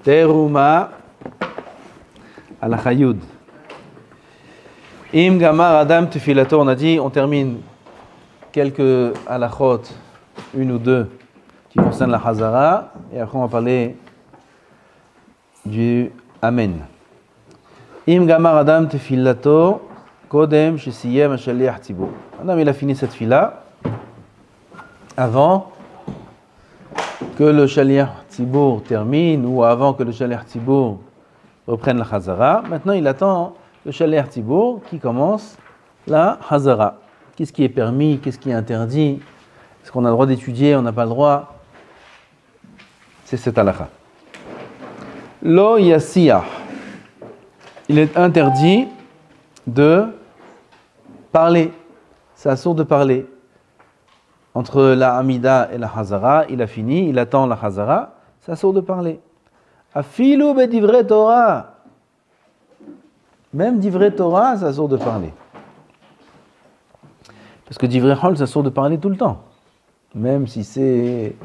Teruma al Chayud. Im Gamar Adam Tefilato, on a dit, on termine quelques halachot, une ou deux, qui concernent la Hazara, et après on va parler du Amen. Im Gamar Adam Tefilato, Kodem Shesiyem Shaliach Tzibur. Adam il a fini cette fila avant que le Shaliach Tzibur termine ou avant que le Shaliach Tzibur reprenne la Hazara. Maintenant il attend le Shaliach Tzibur qui commence la Hazara. Qu'est-ce qui est permis, qu'est-ce qui est interdit, est-ce qu'on a le droit d'étudier, on n'a pas le droit. C'est cette halakha. Lo yasiyah. Il est interdit de parler. C'est assourd de parler. Entre la Amida et la Hazara, il a fini, il attend la Hazara, c'est assourd de parler. Afilu bedivre Torah. Même divrei Torah, c'est assourd de parler. Parce que divrei Chol, c'est assourd de parler tout le temps. Même si c'est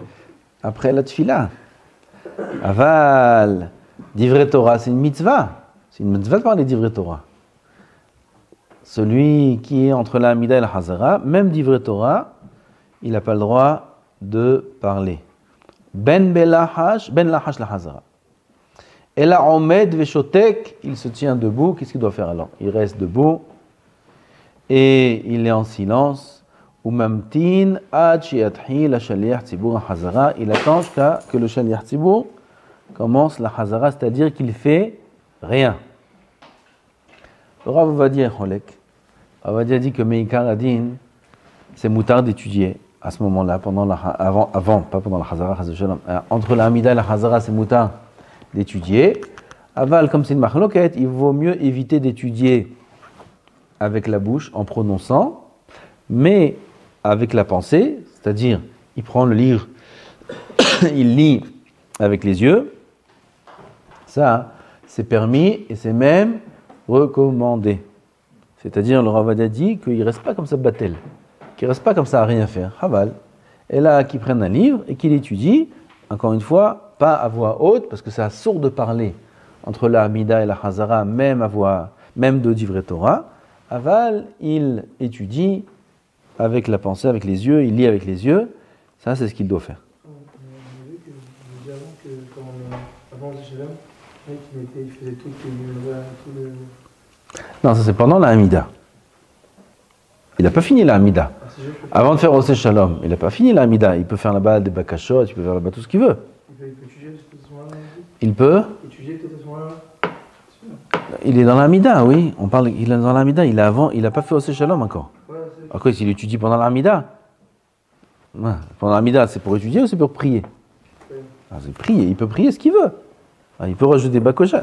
après la tfila. Aval, divrei Torah, c'est une mitzvah. C'est une mitzvah de parler divrei Torah. Celui qui est entre la Amida et la Hazara, même divrei Torah, il n'a pas le droit de parler. Ben lahash la Hazara. Et là, Omed Veshotek, il se tient debout. Qu'est-ce qu'il doit faire alors? Il reste debout et il est en silence. Umamtin ad shiathi la shaliach tzibur hazara. Il attend jusqu'à que le shaliach tzibur commence la hazara, c'est-à-dire qu'il fait rien. Le Rav Ovadia Cholek. Ovadia dit que Meikar Adin, c'est moutard d'étudier à ce moment-là, avant, pas pendant la hazara, entre la Hamida et la hazara, c'est moutard d'étudier. Aval, comme c'est une machloket, il vaut mieux éviter d'étudier avec la bouche, en prononçant, mais avec la pensée, c'est-à-dire, il prend le livre, il lit avec les yeux. Ça, c'est permis et c'est même recommandé. C'est-à-dire, le Rav Ovadia dit qu'il ne reste pas comme ça battel, qu'il ne reste pas comme ça à rien faire. Aval. Et là, qu'il prenne un livre et qu'il étudie, encore une fois, pas à voix haute, parce que c'est assourd de parler entre la Hamida et la Hazara, même de divrei Torah. Aval, il étudie avec la pensée, avec les yeux, il lit avec les yeux. Ça, c'est ce qu'il doit faire. On a vu que vous disiez avant le Shalom, il faisait tout le... Non, ça c'est pendant la Hamida. Il n'a pas fini la Hamida. Avant de faire Oseh Shalom, il n'a pas fini la Hamida. Il peut faire là-bas des bakashot, il peut faire là-bas tout ce qu'il veut. Il peut étudier à ce moment-là. Il peut Étudier peut-être à ce moment-là. Il est dans la Hamida, oui. On parle, il est dans la Hamida. Il n'a pas fait Oseh Shalom encore. Ouais, Après, s'il étudie pendant la Hamida, ouais. Pendant la Hamida, c'est pour étudier ou c'est pour prier? Ouais. Ah, c'est prier. Il peut prier ce qu'il veut. Ah, il peut rajouter des bakashot.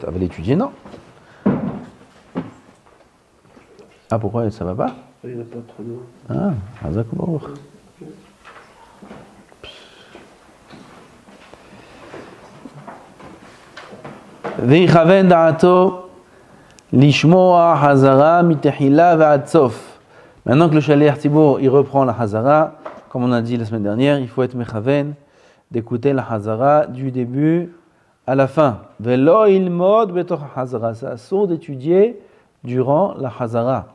Avec l'étudier, non. Ah, pourquoi ça va pas? Il n'a pas trop d'eau. Ah, Azakoubor. Veichaven da'ato lishmoa hazara mitehila va'ad sof. Maintenant que le Shaliach Tzibur il reprend la hazara, comme on a dit la semaine dernière, il faut être mechaven d'écouter la hazara du début à la fin. Velo ilmod betoch hazara. C'est assourd d'étudier durant la hazara.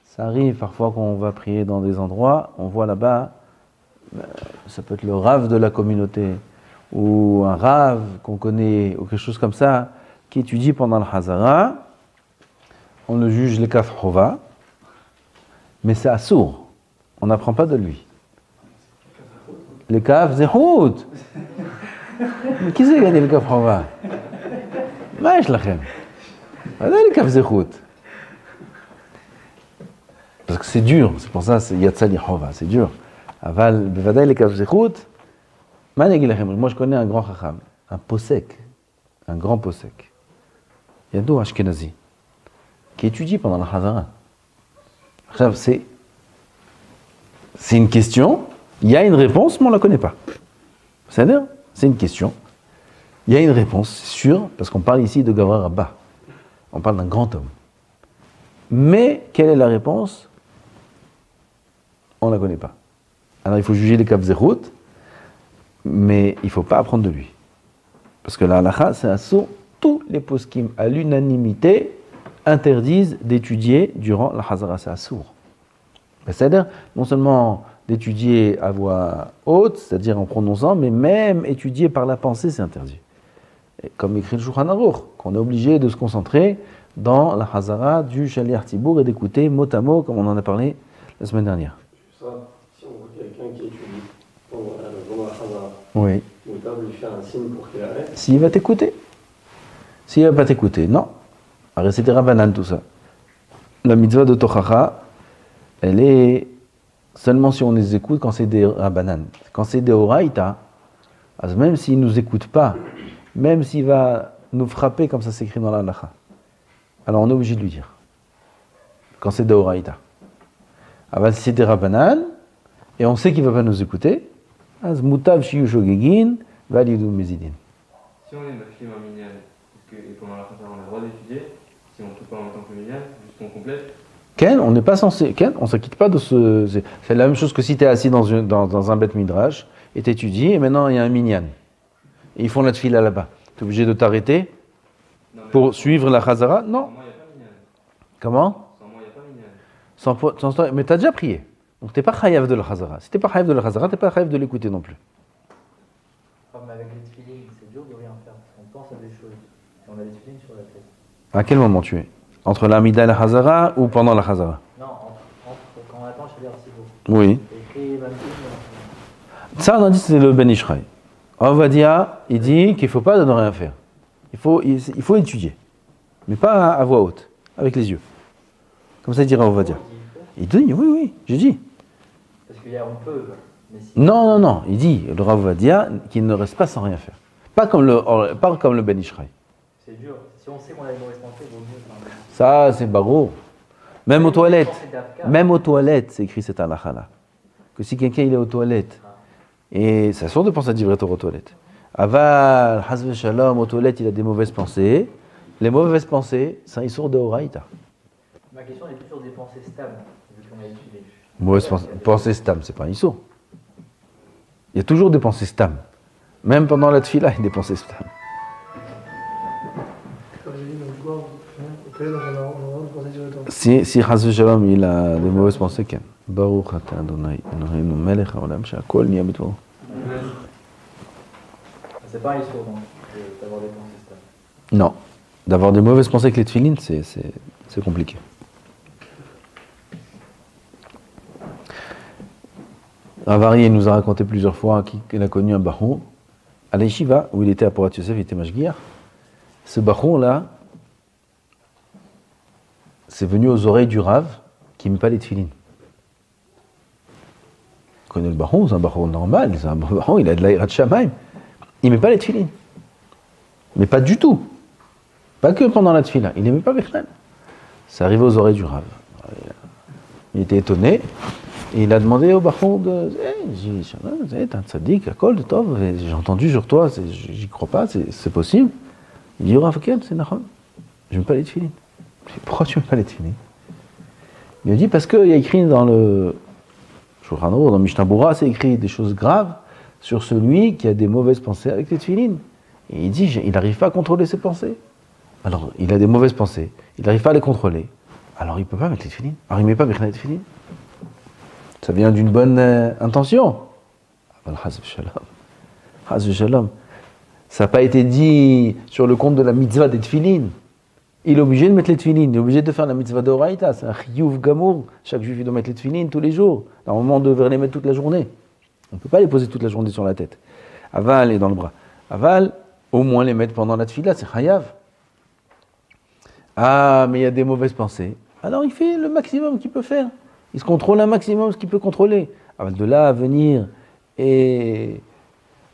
Ça arrive parfois qu'on va prier dans des endroits, on voit là-bas, ça peut être le rave de la communauté, ou un rave qu'on connaît, ou quelque chose comme ça, qui étudie pendant le Hazara. On le juge le kaf chova, mais c'est assourd. On n'apprend pas de lui. Le kaf zehut. Mais qui c'est qui a dit le kaf chova? Maïch lachem. Le kaf zehut. Parce que c'est dur, c'est pour ça c'est Yatzali Chova, c'est dur. Aval, bevadaï le kaf zehut. Moi je connais un grand chacham, un posek, un grand posek. Yadou Ashkenazi, qui étudie pendant la Hazara. C'est une question, il y a une réponse, mais on ne la connaît pas. C'est-à-dire, c'est une question, il y a une réponse, c'est sûr, parce qu'on parle ici de Gavra Rabba. On parle d'un grand homme. Mais, quelle est la réponse? On ne la connaît pas. Alors il faut juger les kaf zehut, mais il ne faut pas apprendre de lui. Parce que la halakha, c'est un sourd. Tous les poskim, à l'unanimité, interdisent d'étudier durant la hazara. C'est un sourd. C'est-à-dire, non seulement d'étudier à voix haute, c'est-à-dire en prononçant, mais même étudier par la pensée, c'est interdit. Et comme écrit le Shulchan Aruch, qu'on est obligé de se concentrer dans la hazara du Shaliach Tibour et d'écouter mot à mot, comme on en a parlé la semaine dernière. Ça, si on voit quelqu'un qui étudie pendant la hazara, Oui. notable lui faire un signe pour qu'il arrête. S'il va t'écouter. S'il ne va pas t'écouter, non. Alors c'était Rabbanan tout ça. La mitzvah de Tochacha, elle est seulement si on les écoute quand c'est des Rabbanan. Quand c'est des Oraïta, même s'il ne nous écoute pas, même s'il va nous frapper comme ça s'écrit dans la halakha, alors on est obligé de lui dire. Quand c'est des Oraïta. Alors si c'est des Rabbanan, et on sait qu'il ne va pas nous écouter, Mutav shiyu shogegin, validu mezidin. Si on est maflim en minyan, et pendant la conférence on a le droit d'étudier, si on ne trouve pas en même temps que le minyan, juste on complète. Ken, on n'est pas censé. Ken, on ne s'acquitte pas de ce. C'est la même chose que si tu es assis dans un beth midrash et tu étudies, et maintenant il y a un minyan. Et ils font la tfila là-bas. Tu es obligé de t'arrêter pour suivre la chazara? Non. Sans moi, il n'y a pas minyan. Comment? Sans moi, il n'y a pas minyan. Mais tu as déjà prié. Donc tu n'es pas chayav de la chazara. Si tu n'es pas chayav de la chazara, tu n'es pas chayav de l'écouter non plus. Comme avec les tefilines, c'est dur de rien faire. On pense à des choses. Et on a des tefilines sur la tête. À quel moment tu es? Entre l'amida et la chazara ou pendant la chazara? Non, entre quand on attend chez l'Artibo. Oui. C'est écrit Mamdim. Ça, on a dit c'est le Ben Ishraï. Ovadia, il dit qu'il ne faut pas ne rien faire. Il faut étudier. Mais pas à voix haute, avec les yeux. Comme ça, il dira Ovadia. Il dit, oui, j'ai dit. Parce qu'il y a on peut. Mais si... Non. Il dit, le Rav Ovadia, qu'il ne reste pas sans rien faire. Pas comme le Ben Ishraï. C'est dur. Si on sait qu'on a une mauvaise pensée, il vaut mieux. Ça, c'est barreau. Même aux toilettes, c'est écrit cette halakha-là. Que si quelqu'un il est aux toilettes, et c'est sûr de penser à Divrei Torah aux toilettes. Aval, Hazve Shalom, aux toilettes, il a des mauvaises pensées. Les mauvaises pensées, c'est un issour de Horaïta. Ma question est plus sur des pensées stables, vu qu'on a étudié. Mauvaise pensée stam, c'est pas un issour. Il y a toujours des pensées stam. Même pendant la tfila, il y a des pensées stam. Si Hazve Shalom, il a des mauvaises pensées, Ken. Baruch atah Adonai, Eloheinu melech haolam she'akol niyeh b'dvaro. C'est pas un histoire d'avoir des pensées stables. Non. D'avoir des mauvaises pensées avec les tefilines, c'est compliqué. Ravari nous a raconté plusieurs fois qu'il a connu un Bahou à l'Yeshiva, où il était à Porat Yosef, il était Mashgiach. Ce Bahou-là, c'est venu aux oreilles du Rav qui n'aime pas les tefilines. Il connaît le Bahou, c'est un Bahou normal, c'est un Bahou, il a de l'Aïrat Shamaim. Il n'aimait pas les tefilines. Mais pas du tout. Pas que pendant la tefila, il n'aimait pas Bechlan. C'est arrivé aux oreilles du Rav. Il était étonné, et il a demandé au Bahou de t'es un tzaddik, akol, tov, j'ai entendu sur toi, j'y crois pas, c'est possible. Il dit, Rav, c'est nachon, j'aime pas les tefilines. Pourquoi tu n'aimes pas les tefilines? Il lui a dit, parce qu'il y a écrit dans le Shulchan Aruch, dans Mishnah Bura, c'est écrit des choses graves sur celui qui a des mauvaises pensées avec les tefilines. Et il dit, il n'arrive pas à contrôler ses pensées. Alors, il a des mauvaises pensées, il n'arrive pas à les contrôler. Alors, il ne peut pas mettre les tefilines. Alors, il ne met pas les tefilines. Ça vient d'une bonne intention. Hazve Shalom. Ça n'a pas été dit sur le compte de la mitzvah des tefilines. Il est obligé de mettre les tefilines, il est obligé de faire la mitzvah d'Oraïta. C'est un chiyuv gamour. Chaque juif il doit mettre les tefilines tous les jours. Normalement, on devrait les mettre toute la journée. On ne peut pas les poser toute la journée sur la tête. Aval et dans le bras. Aval, au moins les mettre pendant la tefila, c'est chayav. Ah, mais il y a des mauvaises pensées. Alors il fait le maximum qu'il peut faire. Il se contrôle un maximum ce qu'il peut contrôler. Aval, de là à venir et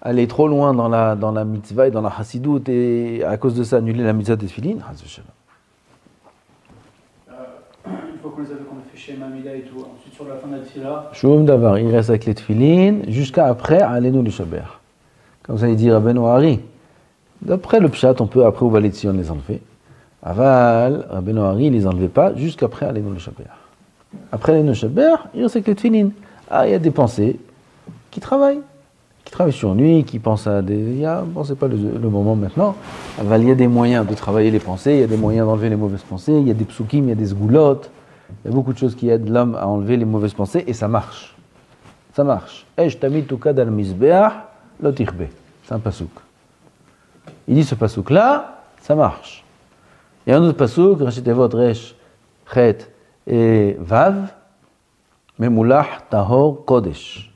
aller trop loin dans la mitzvah et dans la chassidout et à cause de ça annuler la mitzvah des tefilines, Une fois qu'on les avait, qu'on a fait chez Mamida et tout, ensuite sur la fin de la tefila. Shum davar, il reste avec les tefilines jusqu'à après Aleinu le Shaber. Comme ça il dit Rabbeinu Hari. D'après le pshat, on peut après au Valet Sion les enlever. Aval, Rabbeinu Hari, il les enlevait pas jusqu'après Aleinu le Shaber. Après Aleinu le Shaber, il reste avec les tefilines. Ah, il y a des pensées qui travaillent. qui travaille sur lui, qui pense à des... Bon, c'est pas le moment maintenant. Il y a des moyens de travailler les pensées, il y a des moyens d'enlever les mauvaises pensées, il y a des psukim, il y a des sgoulottes, il y a beaucoup de choses qui aident l'homme à enlever les mauvaises pensées, et ça marche. Ça marche. Esh tamid tukad al mizbeach lo tichbe. C'est un pasouk. Il dit ce pasouk-là, ça marche. Il y a un autre pasouk, Rachitevot, Resh, Chet et Vav, Memoulah Tahor Kodesh.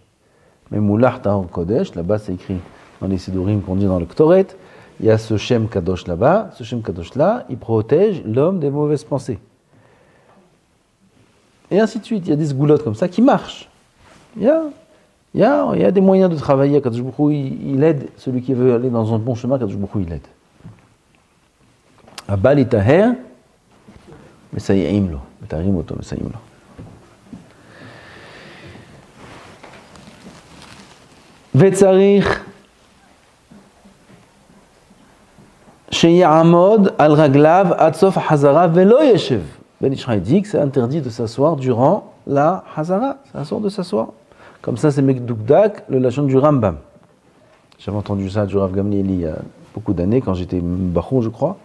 Memoulah Tahor Kodesh, là-bas c'est écrit dans les Sidurim qu'on dit dans le Ktoret, il y a ce Shem Kadosh là-bas, ce Shem Kadosh-là, il protège l'homme des mauvaises pensées. Et ainsi de suite, il y a des sgoulottes comme ça qui marchent. Il y a des moyens de travailler, Kadosh Baruch Hu, il aide celui qui veut aller dans un bon chemin, Kadosh Baruch Hu, il aide. Abal itaher, mesayim lo, metarim oto, mesayim lo. Vetzarich sheyamod al raglav ad sof hazara velo yeshev. Ben Ishraï dit que c'est interdit de s'asseoir durant la hazara, c'est un sort de s'asseoir. Comme ça, c'est Mekdoukdak, le lachon du Rambam. J'avais entendu ça du Rav Gamliel il y a beaucoup d'années, quand j'étais Bachon, je crois.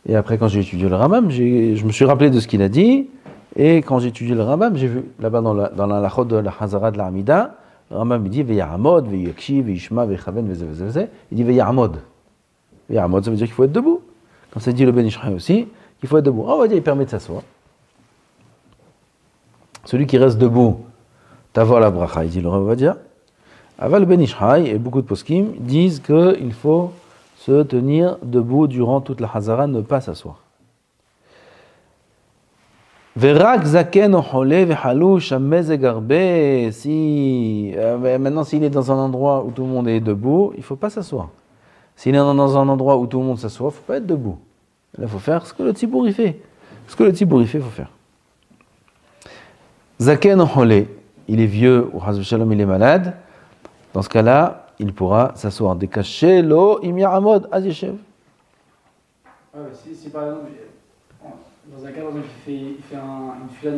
Et après, quand j'ai étudié le Rambam, je me suis rappelé de ce qu'il a dit. Et quand j'ai étudié le Rambam, j'ai vu là-bas dans la lachot de la Hazara de l'Amida, le Rambam il dit Ve'yahamod, ve'yakshi, ve'yishma, ve'chaven, ve'zevzevze. Il dit Ve'yahamod. Ve'yahamod, ça veut dire qu'il faut être debout. Comme ça dit le Ben Ishraï aussi, qu'il faut être debout. On va dire, il permet de s'asseoir. Celui qui reste debout, Tavo la bracha, il dit le Rav Ovadia. Aval Ben Ishraï et beaucoup de poskim disent qu'il faut se tenir debout durant toute la Hazara, ne pas s'asseoir. Verak zaken ochole vehalu shamezeg arbe. Si maintenant s'il est dans un endroit où tout le monde est debout, il ne faut pas s'asseoir. S'il est dans un endroit où tout le monde s'assoit, il ne faut pas être debout. Là, il faut faire ce que le tzibour y fait. Ce que le tzibour y fait, il faut faire. Zaken ochole. Il est vieux, ou Hazv Shalom, il est malade, dans ce cas-là, il pourra s'asseoir. Décaché lo imiramod azishev. Si par exemple, dans un cas, il fait une fila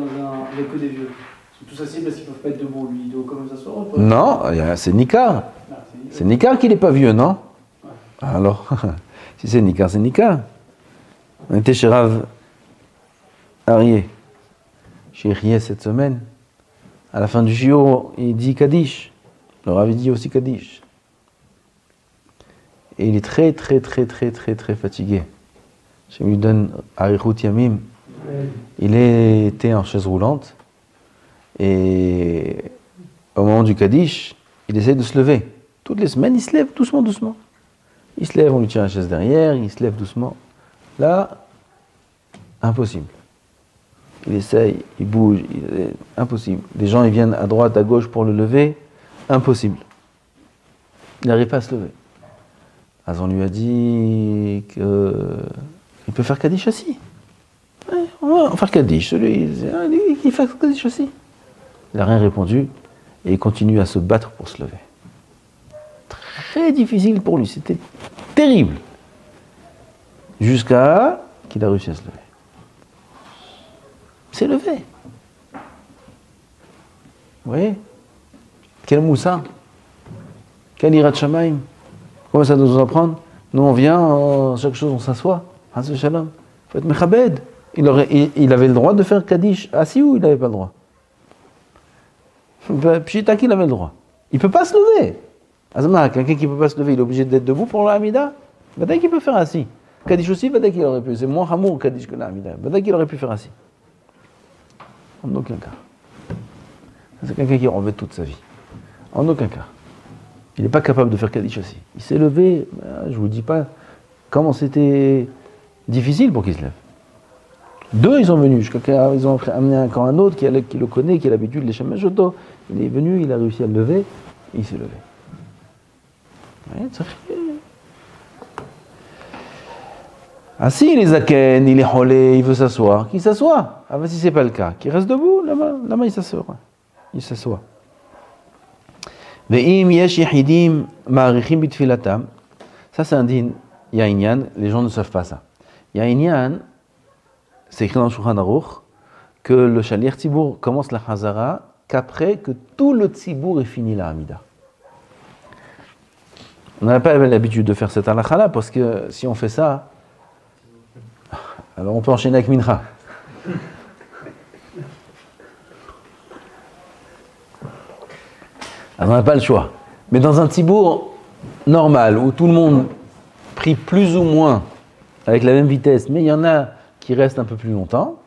avec que des vieux, ils sont tous assis parce qu'ils ne peuvent pas être debout, lui, il doit quand même s'asseoir ou pas? Non, c'est Nikar. C'est Nikar qui n'est pas vieux, non? Ouais. Alors, si c'est Nikar, c'est Nikar. On était chez Rav Arié, chez Rié cette semaine. À la fin du shiur, il dit Kaddish. Le Rav dit aussi Kaddish. Et il est très fatigué. Je lui donne Arichut Yamim. Il était en chaise roulante. Et au moment du Kaddish, il essaie de se lever. Toutes les semaines, il se lève doucement. Il se lève, on lui tient la chaise derrière, il se lève doucement. Là, impossible. Il essaye, il bouge, impossible. Des gens ils viennent à droite, à gauche pour le lever, impossible. Il n'arrive pas à se lever. Alors on lui a dit qu'il peut faire Kaddish assis. Ouais, on va faire Kaddish. Il fait Kaddish assis. Il n'a rien répondu et il continue à se battre pour se lever. Très difficile pour lui, c'était terrible. Jusqu'à qu'il a réussi à se lever. C'est levé. Vous voyez? Quel moussa? Quel irat shamaim? Comment ça doit nous apprendre? Nous on vient, chaque chose on s'assoit. Hazve shalom. Il faut être mechabed. Il avait le droit de faire Kaddish assis ou il n'avait pas le droit? Pshita qu'il avait le droit. Il ne peut pas se lever. Azamna, quelqu'un qui ne peut pas se lever, il est obligé d'être debout pour l'Amida. Peut-être qu'il peut faire assis. Kaddish aussi, peut-être qu'il aurait pu. C'est moins hamour Kaddish que l'Amida. Peut-être qu'il aurait pu faire assis. En aucun cas. C'est quelqu'un qui en veut toute sa vie. En aucun cas. Il n'est pas capable de faire Kaddish assis. Il s'est levé, je ne vous dis pas comment c'était difficile pour qu'il se lève. Deux, ils sont venus. Ils ont amené encore un autre qui le connaît, qui a l'habitude de les Shemesh Oto. Il est venu, il a réussi à le lever, et il s'est levé. Ouais, assis, il est zaken, il est holé, il veut s'asseoir. Qu'il s'assoit. Ah ben si c'est pas le cas, qu'il reste debout, là-bas il s'assoit. Il s'assoit. Ve'im yesh yehidim ma'arichim bitfilatam. Ça c'est un din, il y a un yan, les gens ne savent pas ça. Il y a un yan, c'est écrit dans le Shulchan Aruch, que le Shaliach Tzibour commence la Hazara qu'après que tout le Tzibour ait fini la Hamida. On n'a pas l'habitude de faire cette halakha-là, parce que si on fait ça, alors on peut enchaîner avec Mincha. Alors on n'a pas le choix. Mais dans un tibour normal, où tout le monde prie plus ou moins avec la même vitesse, mais il y en a qui restent un peu plus longtemps,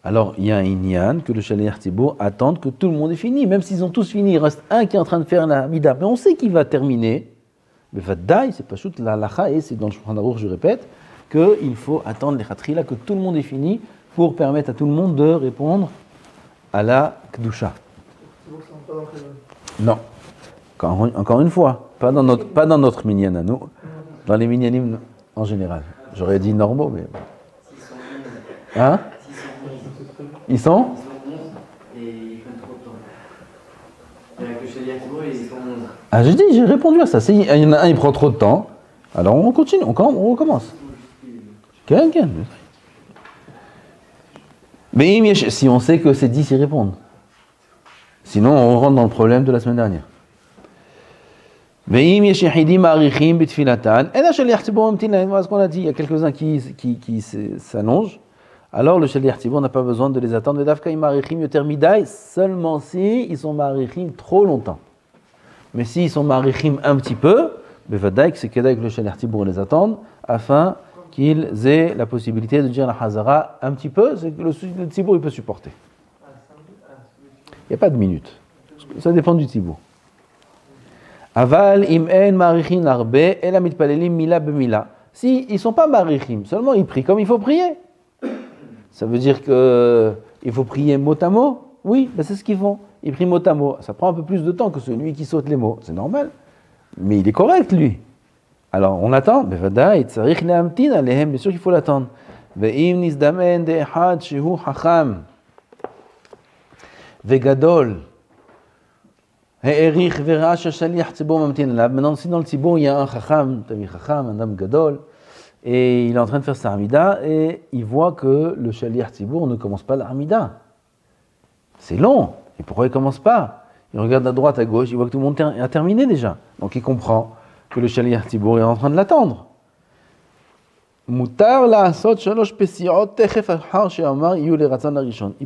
alors il y a un inyan que le shaliach tibour attend que tout le monde ait fini. Même s'ils ont tous fini, il reste un qui est en train de faire la mida, mais on sait qu'il va terminer. Mais Vaddaï, c'est pas chute la halacha, et c'est dans le Shulchan Aruch, je répète, qu'il faut attendre les khatrila, que tout le monde ait fini, pour permettre à tout le monde de répondre à la Kedusha. C'est pour que ça rentre pas dans le Khazan. Non. Encore une fois, pas dans notre minyan à nous, dans les minyanim en général. J'aurais dit normaux, mais. Hein? Ils sont? Et ils prennent trop de temps. Il n'y a que chez Liatibo et ils sont 11. Ah, j'ai répondu à ça. Il y en a un, il prend trop de temps. Alors on continue, on recommence. Quelqu'un. Mais si on sait que c'est 10, ils répondent. Sinon, on rentre dans le problème de la semaine dernière. Ve'im yeshihidim arichim bitfilatan. Et là, shaliach tibour mamtin, voilà ce qu'on a dit. Il y a quelques-uns qui s'allongent. Alors, le shaliach tibour n'a pas besoin de les attendre. Ve'davka im arichim yoter midai, seulement si ils sont marichim trop longtemps. Mais s'ils sont marichim un petit peu, bevadaï, c'est kedai que le shaliach tibour les attende, afin qu'ils aient la possibilité de dire la hazara un petit peu, c'est que le tibour il peut supporter. Il n'y a pas de minute. Ça dépend du tibour. Aval im en marichin l'arbe et la mitpalelim mila bemila. Si ils sont pas marichim, seulement ils prient comme il faut prier. Ça veut dire que il faut prier mot à mot. Oui, ben c'est ce qu'ils font. Ils prient mot à mot. Ça prend un peu plus de temps que celui qui saute les mots. C'est normal. Mais il est correct lui. Alors on attend. Bevadaï tzarich lehamtin alehem. Bien sûr qu'il faut l'attendre. Ve'im nizdamen de'echad shehu hacham. Vegadol. Maintenant, si dans le tibour il y a un chacham, un homme gadol, et il est en train de faire sa hamida, et il voit que le shaliach tibour ne commence pas la hamida. C'est long. Et pourquoi il ne commence pas? Il regarde à droite, à gauche, il voit que tout le monde a terminé déjà. Donc il comprend que le shaliach tibour est en train de l'attendre. Il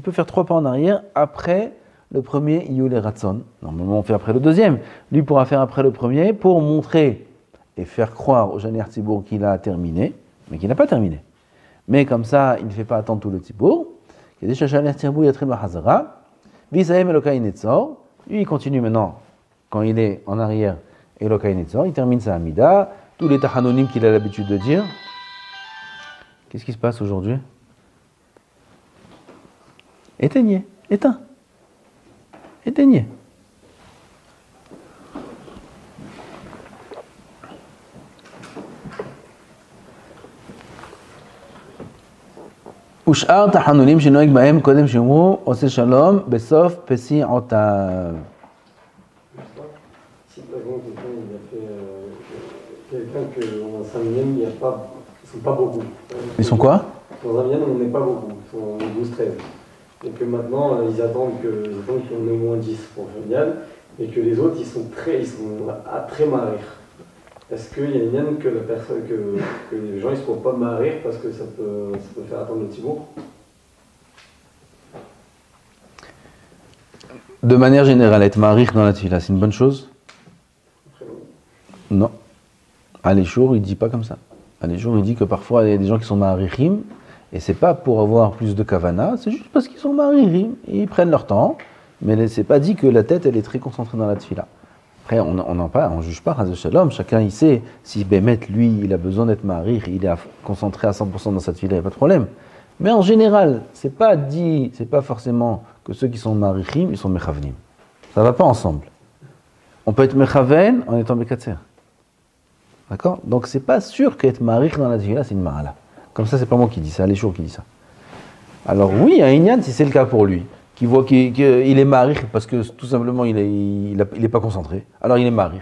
peut faire 3 pas en arrière après le premier Iyul et Ratson. Normalement, on fait après le deuxième. Lui pourra faire après le premier pour montrer et faire croire au shaliach tibour qu'il a terminé, mais qu'il n'a pas terminé. Mais comme ça, il ne fait pas attendre tout le tibour. Il y a des shaliach tibour, il y a très loin hazara. Visaem Elokai Netzor. Lui, il continue maintenant, quand il est en arrière, Elokai Netzor. Il termine sa hamida. Tous les tahanonim qu'il a l'habitude de dire. Qu'est-ce qui se passe aujourd'hui? Éteignez, éteins. Éteignez. ושאר תחנונים שנוהג בהם קודם שאמרו עושה שלום בסוף פסיעותיו. Si par exemple quelqu'un que dans un samedième, il y a pas, ils sont pas beaucoup. Ils sont quoi? Dans un bien, on n'est pas beaucoup, ils sont 12-13. Et que maintenant, ils attendent qu'il y en ait au moins 10 pour le Shamian, et que les autres, ils sont très marir. Est-ce qu'il y a une liane que les gens ne soient pas marir parce que ça peut faire attendre le tibour? De manière générale, être marir dans la tefila, c'est une bonne chose? Non. Aléchour, il ne dit pas comme ça. Aléchour, il dit que parfois, il y a des gens qui sont maririm, et c'est pas pour avoir plus de kavana, c'est juste parce qu'ils sont maririm, et ils prennent leur temps, mais c'est pas dit que la tête, elle est très concentrée dans la tefila. Après, on ne juge pas, Chaz Shalom, chacun il sait, si Bémet, lui, il a besoin d'être marir, il est concentré à 100% dans sa tefila, il n'y a pas de problème. Mais en général, c'est pas forcément que ceux qui sont maririm, ils sont mechavnim. Ça va pas ensemble. On peut être mechaven en étant bekatser. D'accord? Donc c'est pas sûr qu'être marir dans la tefila, c'est une ma'ala. Comme ça, c'est pas moi qui dis ça, c'est Aléchour qui dit ça. Alors oui, il y a un inyan si c'est le cas pour lui, qui voit qu'il est marir parce que tout simplement il est pas concentré. Alors il est marir.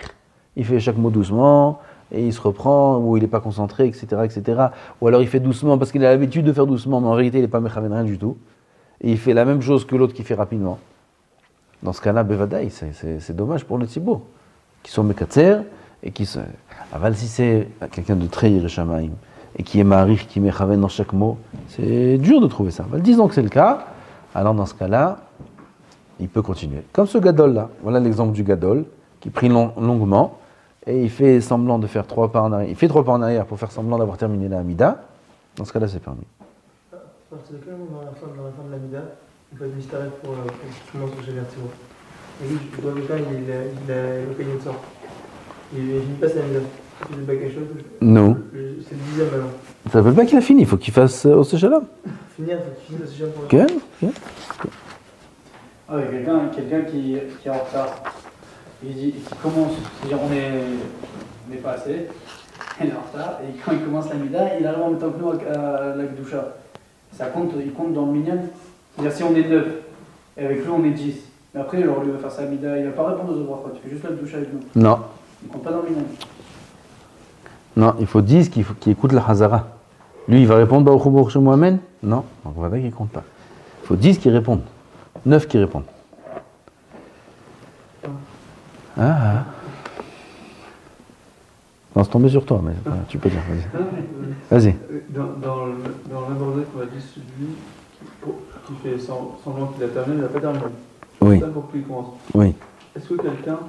Il fait chaque mot doucement, et il se reprend, ou il n'est pas concentré, etc., etc. Ou alors il fait doucement parce qu'il a l'habitude de faire doucement, mais en vérité il n'est pas mechaven rien du tout. Et il fait la même chose que l'autre qui fait rapidement. Dans ce cas-là, bevadaï, c'est dommage pour le tibour. Qui sont mekatser, et qui se... Aval, si c'est quelqu'un de très Yerushalayim, et qui est Marich, qui met Chaven dans chaque mot, c'est dur de trouver ça. Aval, disons que c'est le cas, alors dans ce cas-là, il peut continuer. Comme ce Gadol là, voilà l'exemple du Gadol, qui prie longuement, et il fait semblant de faire 3 pas en arrière. Il fait 3 pas en arrière pour faire semblant d'avoir terminé la Hamida. Dans ce cas-là, c'est permis. C'est le cas dans la fin de la Mida, il faut être mystérieux pour commencer au Shavertiro. Et lui, dans le cas, il a payé une sorte. Il finit pas sa Mida. Il fait pas quelque chose. Non. C'est le 10e maintenant. Ça ne veut pas qu'il a fini, il faut qu'il fasse au Shalom. Finir, il faut qu'il finisse au Shalom pour le Ok. Ah oui, quelqu'un qui est en retard. Qui commence, c'est-à-dire on n'est pas assez, il est en retard, et quand il commence la Mida, il arrive en même temps que nous à la Gdoucha. Il compte dans le minyan. C'est-à-dire si on est 9, et avec lui on est 10. Mais après, alors, lui va faire sa Mida, il va pas répondre aux autres brachot, il fait juste la Gdoucha avec nous. Non. Il compte pas dans le minyan. Non, il faut 10 qui écoutent la Hazara. Lui, il va répondre Baruch Hu Baruch Shemo Amen. Non, donc on va dire qu'il ne compte pas. Il faut 10 qui répondent. 9 qui répondent. Ah. Non, c'est tombé sur toi, mais tu peux dire, vas-y. Vas-y. Dans le même ordre qu'on a dit, celui qui fait semblant qu'il a terminé, il n'a pas terminé. Oui. C'est ça pour qu'il commence. Oui. Est-ce que quelqu'un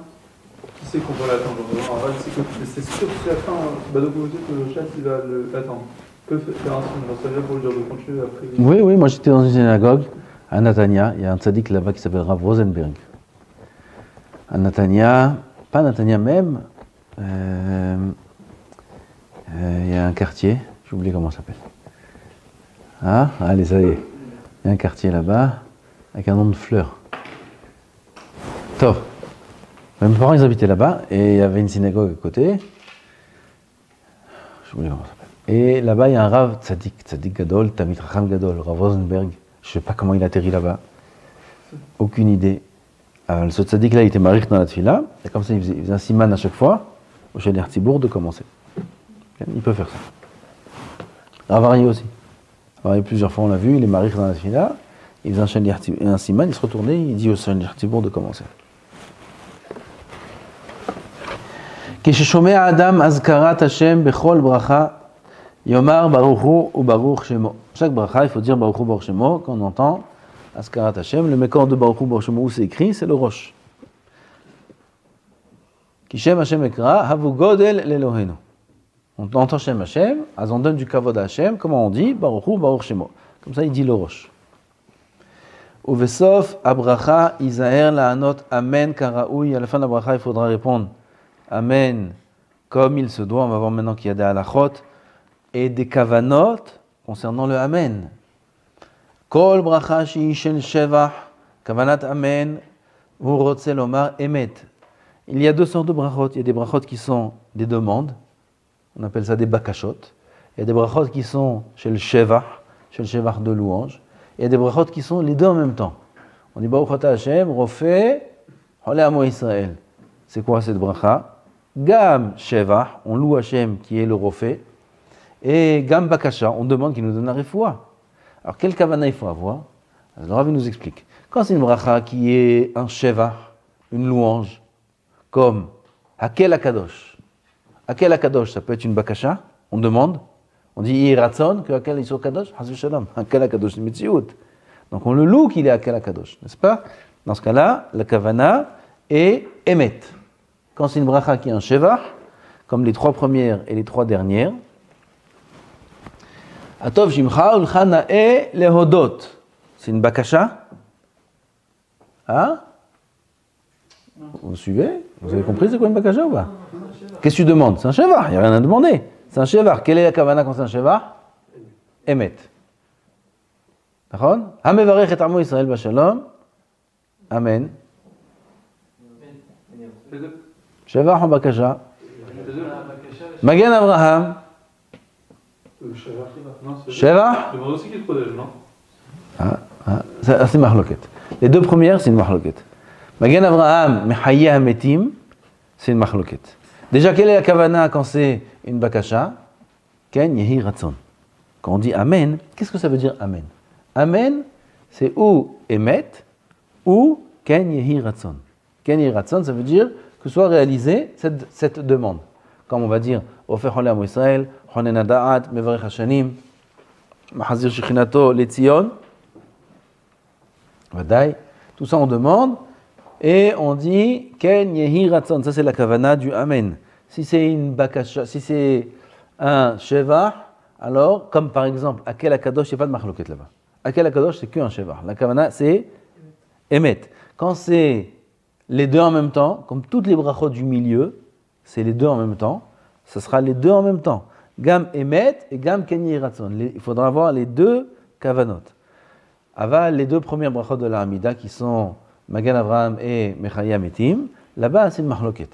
qui sait qu'on va l'attendre, en vrai, c'est sûr que c'est la fin, bah donc vous dites que le chat il va l'attendre, peut faire un signe, ça veut dire pour lui dire de continuer après. Oui, moi j'étais dans une synagogue à Natania, il y a un tzaddik là-bas qui s'appelle Rav Rosenberg. À Natania, pas Natania même, il y a un quartier, j'ai oublié comment ça s'appelle. Ah, allez, ça y est. Il y a un quartier là-bas, avec un nom de fleurs. Top. Mes parents, ils habitaient là-bas, et il y avait une synagogue à côté. J'ai oublié comment ça s'appelle. Et là-bas, il y a un Rav Tzadik Gadol, Tamid Racham Gadol, Rav Rosenberg. Je ne sais pas comment il atterrit là-bas. Aucune idée. Ce tzaddik là, il était marich dans la tfila, et comme ça, il faisait un siman à chaque fois, au Shaliach Tzibour, de commencer. Il peut faire ça. Ravari aussi. Ravari, plusieurs fois, on l'a vu, il est marich dans la tfila, il faisait un Shaliach Tzibour, un siman, il se retournait, il dit au Shaliach Tzibour de commencer. כששומע האדם אזכרת השם בכל ברכה, יאמר ברוך הוא וברוך שמו. Chaque bracha, il faut dire Baruch Hu Baruch Shemo quand on entend Askarat Hashem. Le mécor de Baruch Hu Baruch Shemo où c'est écrit, c'est le Rosh. Ki Shem Hashem Ekra, Havu Godel Lelohenu. On entend Shem Hashem, on donne du kavod à Hashem, comment on dit Baruch Hu Baruch Shemo. Comme ça, il dit le Rosh. Uvesof Abracha Isaher La'anot Amen Karaoui. À la fin de la bracha, il faudra répondre Amen comme il se doit. On va voir maintenant qu'il y a des halachot et des kavanot concernant le Amen. Kol bracha shi shel shevach, kavanat Amen, hu rotze lomar emet. Il y a deux sortes de brachot. Il y a des brachot qui sont des demandes, on appelle ça des bakashot. Il y a des brachot qui sont shel shevach de louange. Il y a des brachot qui sont les deux en même temps. On dit Baruch Ata Hashem, Rofé, Holé Amo Israël. C'est quoi cette bracha? Gam shevach, on loue Hashem qui est le Rofé. Et Gam Bakasha, on demande qu'il nous donne la refoua. Alors, quel kavana il faut avoir? Alors, Rav nous explique. Quand c'est une bracha qui est un shevach, une louange, comme Hakel Akadosh. Hakel Akadosh, ça peut être une Bakasha, on demande, on dit Yiratzon, que Hakel soit Kadosh, Hasu Shalom. Hakel Akadosh, c'est Metsiout. Donc, on le loue qu'il est Hakel Akadosh, n'est-ce pas? Dans ce cas-là, la kavana est Emet. Quand c'est une bracha qui est un shevach, comme les 3 premières et les 3 dernières, Atov Shimcha Ulcha Na'e Lehodot. C'est une bakasha? Hein? Vous suivez? Vous avez compris c'est quoi une bakasha ou pas? Qu'est-ce que tu demandes? C'est un shevach, il n'y a rien à demander. C'est un shevach. Quelle est la kavana quand c'est un shevach? Emet. D'accord? Hamevarech et Amo Israël Bashalom. Amen. Shevach ou bakasha? Magen Abraham. Sheva? Je aussi qu'il protège, non? Ça, c'est mahloket. Les 2 premières, c'est une mahloket. Magen Avraham, Mechayeh Hametim, c'est une mahloket. Déjà, quelle est la kavana quand c'est une bakasha? Ken Yehi Ratzon. Quand on dit Amen, qu'est-ce que ça veut dire Amen? Amen, c'est ou Emet, ou Ken Yehi Ratzon. Ken Yehi Ratzon, ça veut dire que que soit réalisée cette demande. Comme on va dire, Ofer Holem ou Israël, Honen Ada'at, Mevarech Hashanim, Mahazir Shechinato, Letzion, Vadaï, tout ça on demande, et on dit, Ken Yehi Ratzon, ça c'est la kavana du Amen. Si c'est une bakasha, si c'est un shevach, alors, comme par exemple, Akel Akadosh, il n'y a pas de marloquet là-bas. Akel Akadosh, c'est qu'un shevach. La kavana, c'est Emet. Quand c'est les deux en même temps, comme toutes les brachot du milieu, c'est les deux en même temps, ce sera les deux en même temps. Gam Emet et Gam Ken Yehi Ratzon. Il faudra avoir les deux kavanot. Aval, les deux premières brachot de la Hamida qui sont Magan Avraham et Mechaya Metim, là-bas c'est une marloquet.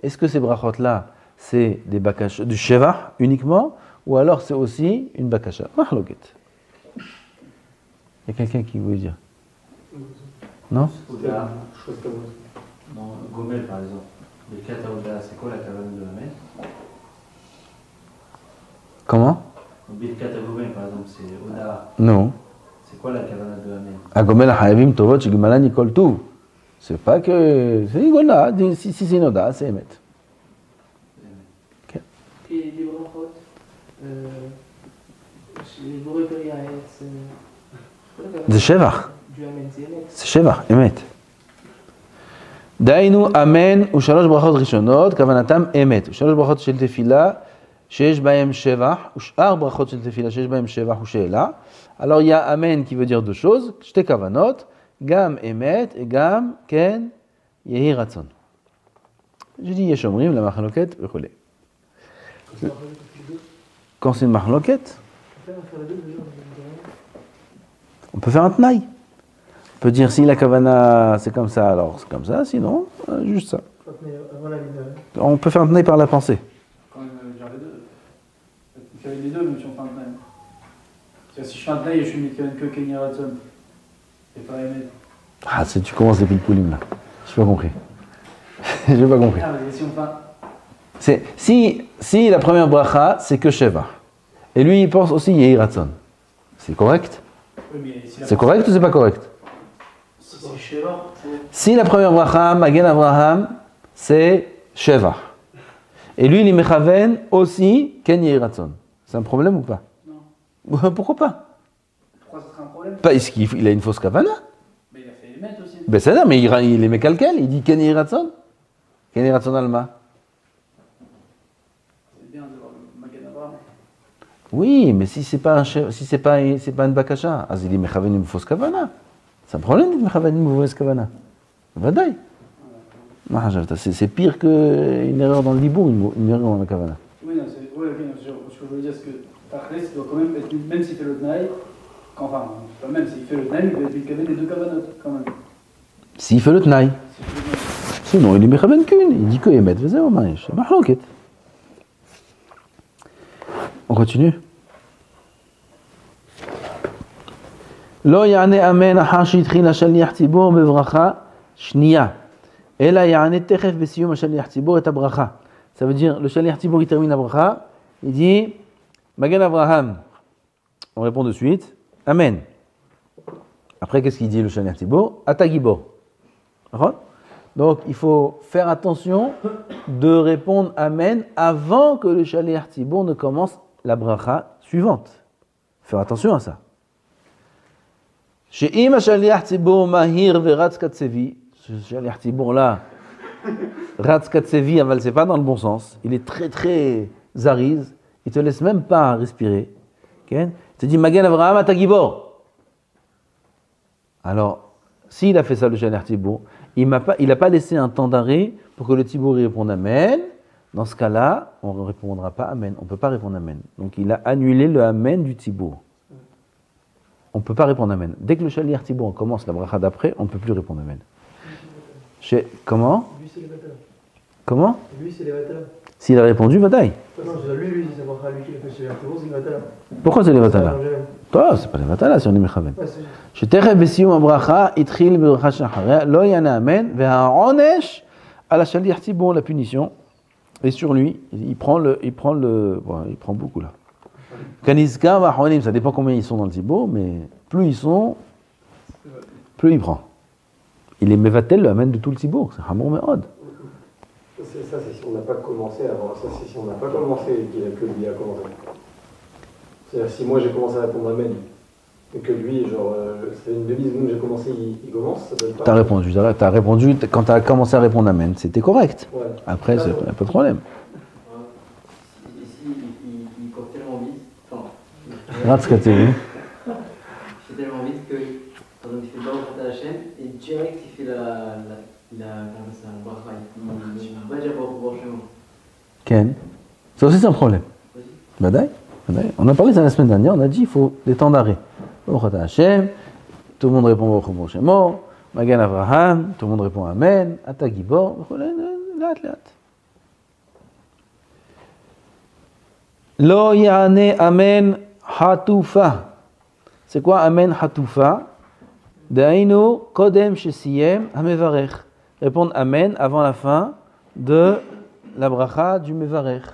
Est-ce que ces brachot-là, c'est des bakasha, du shevach uniquement, ou alors c'est aussi une bakasha? Marloquet. Il y a quelqu'un qui veut dire? Non? Oda, je crois que c'est moi. Dans Gomel par exemple, les 4 Oda, c'est quoi la kavana de Amen? Comment? Birkat Gomel par exemple, c'est Oda. Non. C'est quoi la kavana de Amen? Agomel Hayavim Tovot Shigmala Nikol tout. C'est pas que. C'est voilà, si c'est une oda, c'est émet. Et les brachot, les Boréperia, C'est shevach. du Amen, c'est Emet. C'est shevach, émet. Dainu Amen ou shalosh brachot rishonot, kavanatam émet. Ou shalosh brachot shel tefila, shesh bahem shevach, ou sh'ar brachot shel tefila, shesh bahem shevach ou she'ela. Alors il y a Amen qui veut dire deux choses, shte kavanot, gam émet et gam ken yehi ratzon. Je dis yeshomrim, la machloket, v'chole. Quand c'est une machloket, on peut faire un tnaï. On peut dire si la kavana c'est comme ça, alors c'est comme ça, sinon, juste ça. Avant la Mida. On peut faire un tnaï par la pensée. Quand même, genre les deux. Il fait les deux, même si on fait un tnaï. C'est-à-dire, si je fais un tnaï et je suis que Kenny Ratson, et pas Emet. Ah, tu commences les pilpoulim là. J'ai pas compris. J'ai pas compris. Ah, mais si on fait un... Si la première bracha, c'est que Sheva, et lui il pense aussi Yehi Ratzon, c'est correct? Oui, mais si la C'est correct ou c'est pas correct? Si c'est Sheva, Si la première bracha, Magen Avraham, c'est Sheva, et lui il est Mechaven aussi Ken Yehi Ratzon, c'est un problème ou pas? non. Pourquoi pas? Pourquoi ça serait un problème? Parce qu'il a une fausse kavana. Mais il a fait Emet aussi. Ben c'est ça, mais il est Mekalkel, il dit Ken Yehi Ratzon. Ken Yehi Ratzon Alma. C'est bien de voir le Magan Avraham. Oui, mais si c'est pas une bakasha, אז il est mechaven une fausse kavana. C'est un problème d'être mechaven une mauvaise kavana. Vadaï. C'est pire qu'une erreur dans le dibour, une erreur dans la kavana. Oui, non, c'est... Oui, ok, non, ce que je veux dire, c'est que Tachlis doit quand même être, même s'il fait le Tnaï, enfin, pas même s'il fait le Tnaï, il doit être Kaven des deux Kavanot, quand même. S'il fait le tnaï. S'il fait le Tnaï. Sinon, il est mechaven qu'une. Il dit que Emet, וזהו, מה יש? מחלוקת. On continue. לא יענה אמן אחר שהתחיל השליח ציבור בברכה שנייה, אלא יענה תכף בסיום השליח ציבור את הברכה. Ça veut dire, le shaliach tzibur il termine la bracha, il dit Magen Avraham. On répond de suite Amen. Après, qu'est-ce qu'il dit le shaliach tzibur? Ata gibor. Donc, il faut faire attention de répondre Amen avant que le shaliach tzibur ne commence la bracha suivante. Faire attention à ça. She'im ha-shaliach tzibur mahir ve'ratz katsevi. Ce shaliach tzibur là, ratz katsevi, aval, c'est pas dans le bon sens. Il est très très zariz. Il te laisse même pas respirer. Okay? Il te dit Magen Avraham ata gibor. Alors, s'il a fait ça le shaliach tzibur, il n'a pas laissé un temps d'arrêt pour que le tzibur réponde Amen. Dans ce cas-là, on ne répondra pas Amen. On ne peut pas répondre Amen. Donc il a annulé le Amen du tzibur. On ne peut pas répondre Amen. Dès que le shaliach tzibur commence la bracha d'après, on ne peut plus répondre Amen. Comment? Lui, c'est les Vatala. Comment? Lui, c'est les Vatala. S'il a répondu, Vadaï. Non, je dis lui, c'est pas lui qui a fait chez Arturo, c'est les Vatala. Pourquoi c'est les Vatala? Toi, c'est pas les Vatala si on est Mechaven. שתכף בסיום הברכה התחיל בברכה שאחריה, לא יענה אמן, והעונש על השליח ציבור, la punition, et sur lui, il prend beaucoup là. Kanizka והאחרונים, ça dépend combien ils sont dans le tzibur, mais plus ils sont, plus il prend. Il est mevatel le amen de tout le tzibur, c'est hamor me'od. C'est si on n'a pas commencé avant. Ça, c'est si on n'a pas commencé et que lui a commencé. C'est-à-dire, si moi j'ai commencé à répondre Amen, et que lui, genre, ça fait une demi-seconde que j'ai commencé, il commence, ça donne pas. T'as répondu, quand t'as commencé à répondre Amen, c'était correct. Ouais. Après, c'est pas de problème. Ici, il court tellement vite. Enfin, Regarde ce que t'as vu. il fait tellement vite que, par exemple, il fait le bas au à la chaîne et direct, il fait comment ça, le bracha. Il va dire pour chez moi. Ken, ça aussi c'est un problème. Badaï. On a parlé ça la semaine dernière, on a dit il faut des temps d'arrêt. Baruch Hashem, tout le monde répond Baruch Shemo, Magan Avraham, tout le monde répond Amen, Ata Gibor, laat. Lo Yane Amen Hatufa. C'est quoi Amen Hatufa? Dainu Kodem Shesiyem Hamevarech. Répondre Amen avant la fin de la bracha du Mevarech.